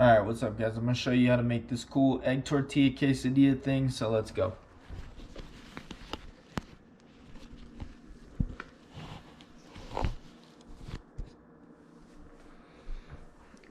Alright, what's up guys? I'm gonna show you how to make this cool egg tortilla quesadilla thing, so let's go.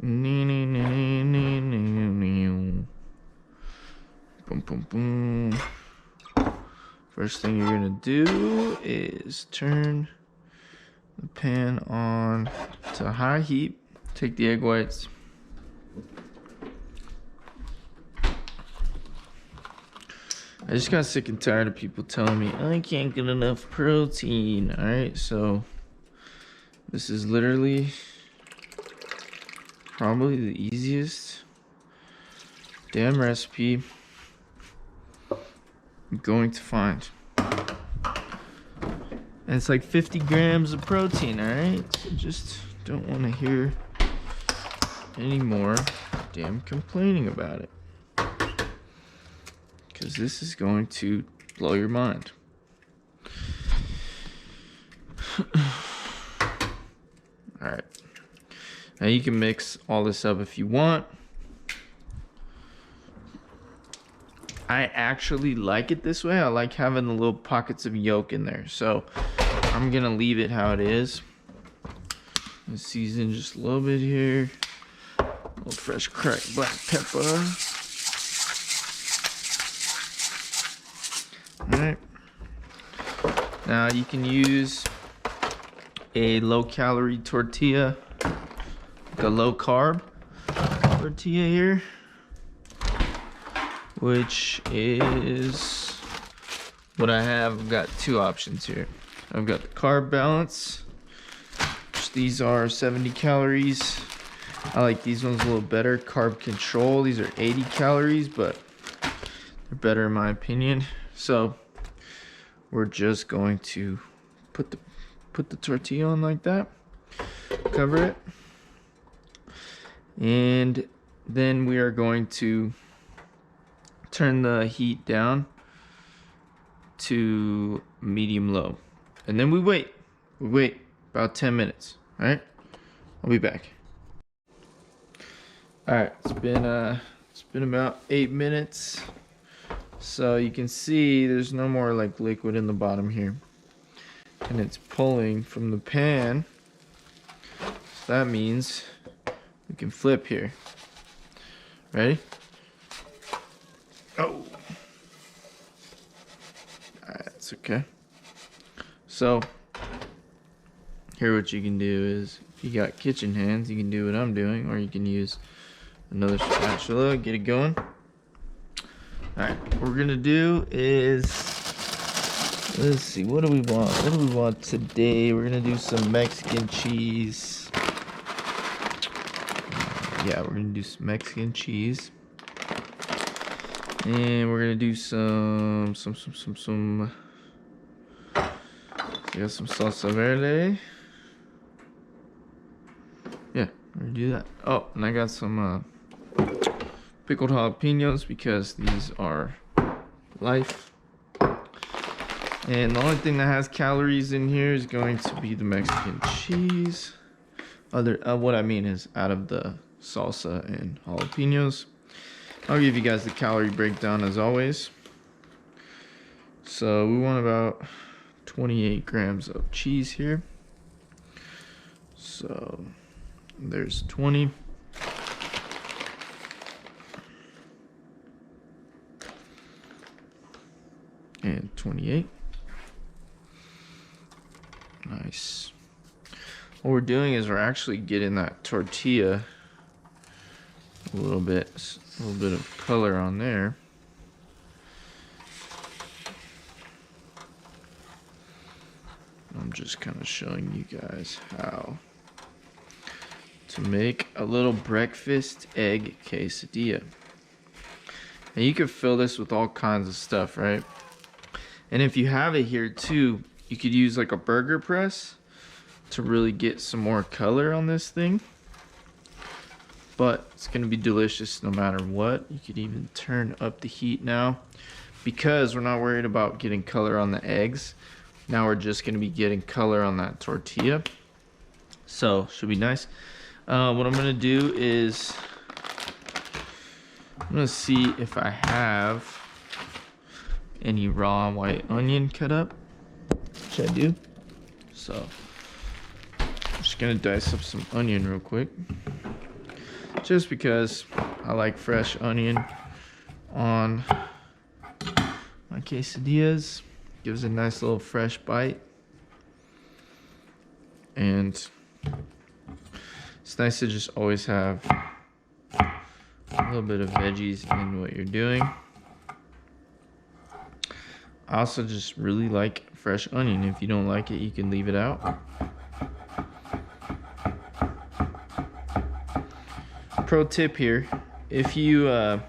Boom, boom, boom. First thing you're gonna do is turn the pan on to high heat. Take the egg whites. I just got sick and tired of people telling me I can't get enough protein. Alright, so this is literally probably the easiest damn recipe I'm going to find. And it's like 50 grams of protein, alright? So just don't want to hear any more damn complaining about it. Because this is going to blow your mind. Alright. Now you can mix all this up if you want. I actually like it this way. I like having the little pockets of yolk in there. So I'm going to leave it how it is. Season just a little bit here. A little fresh cracked black pepper. Alright. Now you can use a low calorie tortilla, like a low carb tortilla here, which is what I have. I've got two options here. I've got the carb balance, which these are 70 calories. I like these ones a little better. Carb control, these are 80 calories, but they're better in my opinion. So we're just going to put the tortilla on like that, cover it, and then we are going to turn the heat down to medium low, and then we wait about 10 minutes. All right, I'll be back. All right, it's been about 8 minutes. So you can see there's no more like liquid in the bottom here, and it's pulling from the pan. So that means we can flip here. Ready? Oh, that's okay. So here what you can do is, if you got kitchen hands, you can do what I'm doing, or you can use another spatula, get it going. Alright, what we're gonna do is, let's see, what do we want? What do we want today? We're gonna do some Mexican cheese. Yeah, we're gonna do some Mexican cheese. And we're gonna do some we got some salsa verde. Yeah, we're gonna do that. Oh, and I got some pickled jalapenos because these are life. And the only thing that has calories in here is going to be the Mexican cheese. What I mean is out of the salsa and jalapenos. I'll give you guys the calorie breakdown as always. So we want about 28 grams of cheese here. So there's 20. And 28. Nice. What we're doing is we're actually getting that tortilla a little bit of color on there. I'm just kind of showing you guys how to make a little breakfast egg quesadilla. And you can fill this with all kinds of stuff, right? And if you have it here too, you could use like a burger press to really get some more color on this thing. But it's gonna be delicious no matter what. You could even turn up the heat now, because we're not worried about getting color on the eggs. Now we're just gonna be getting color on that tortilla. So should be nice. What I'm gonna do is I'm gonna see if I have any raw white onion cut up, which I do. So I'm just gonna dice up some onion real quick, just because I like fresh onion on my quesadillas. Gives a nice little fresh bite, and it's nice to just always have a little bit of veggies in what you're doing. I also just really like fresh onion. If you don't like it, you can leave it out. Pro tip here, if you're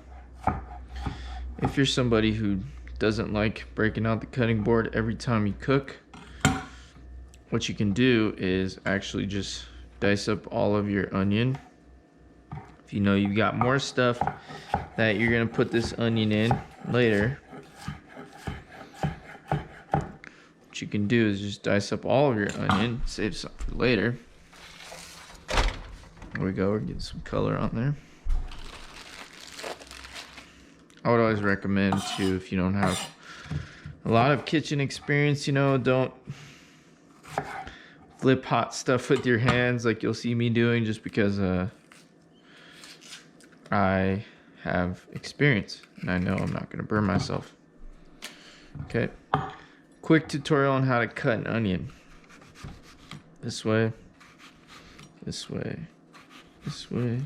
somebody who doesn't like breaking out the cutting board every time you cook, what you can do is actually just dice up all of your onion. If you know you've got more stuff that you're gonna put this onion in later, what you can do is just dice up all of your onion, save some for later. There we go, we're getting some color on there. I would always recommend too, if you don't have a lot of kitchen experience, you know, don't flip hot stuff with your hands like you'll see me doing, just because I have experience and I know I'm not gonna burn myself. Okay, quick tutorial on how to cut an onion. This way, this way, this way.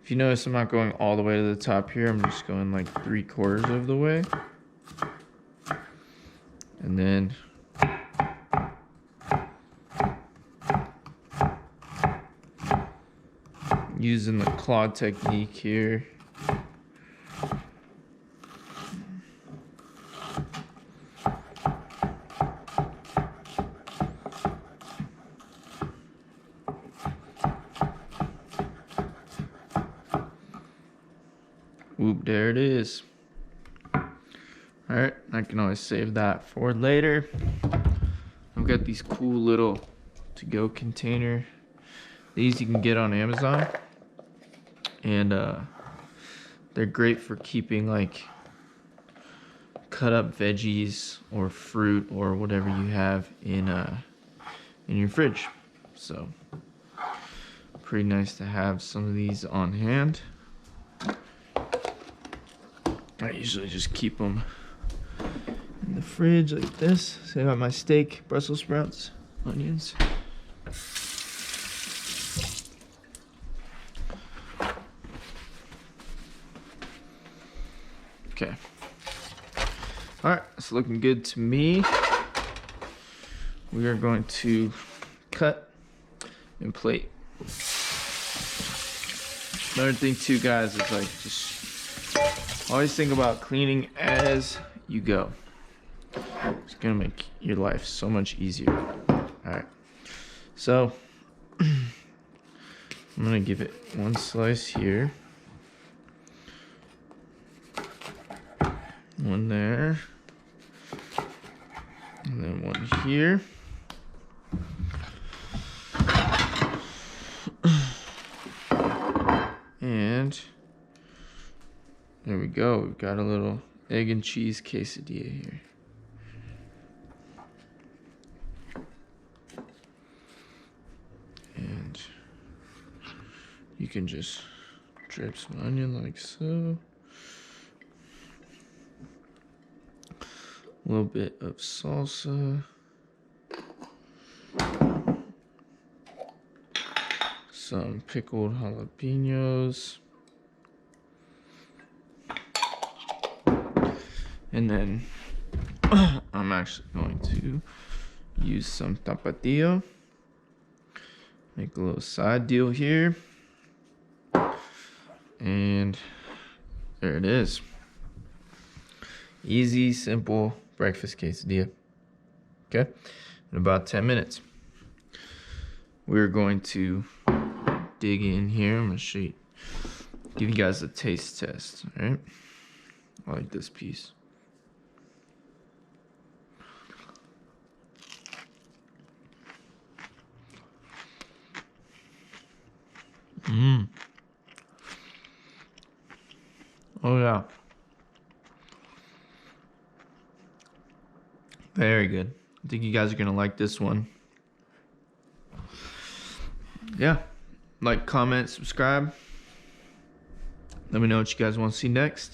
If you notice, I'm not going all the way to the top here. I'm just going like 3/4 of the way. And then using the claw technique here. Whoop, there it is. Alright, I can always save that for later. I've got these cool little to-go container. These you can get on Amazon. And they're great for keeping like cut up veggies or fruit or whatever you have in your fridge. So pretty nice to have some of these on hand. I usually just keep them in the fridge like this. So I got my steak, Brussels sprouts, onions. Okay. All right, it's looking good to me. We are going to cut and plate. Another thing too, guys, is like just always think about cleaning as you go. It's gonna make your life so much easier. All right, so I'm gonna give it one slice here, one there, and then one here. And there we go. We've got a little egg and cheese quesadilla here. And you can just drip some onion like so. A little bit of salsa. Some pickled jalapenos. And then I'm actually going to use some tapatio. Make a little side deal here. And there it is. Easy, simple breakfast quesadilla. Okay, in about 10 minutes. We're going to dig in here. I'm gonna show you, give you guys a taste test, all right? I like this piece. Oh yeah. Very good. I think you guys are gonna like this one. Yeah. Like, comment, subscribe. Let me know what you guys want to see next.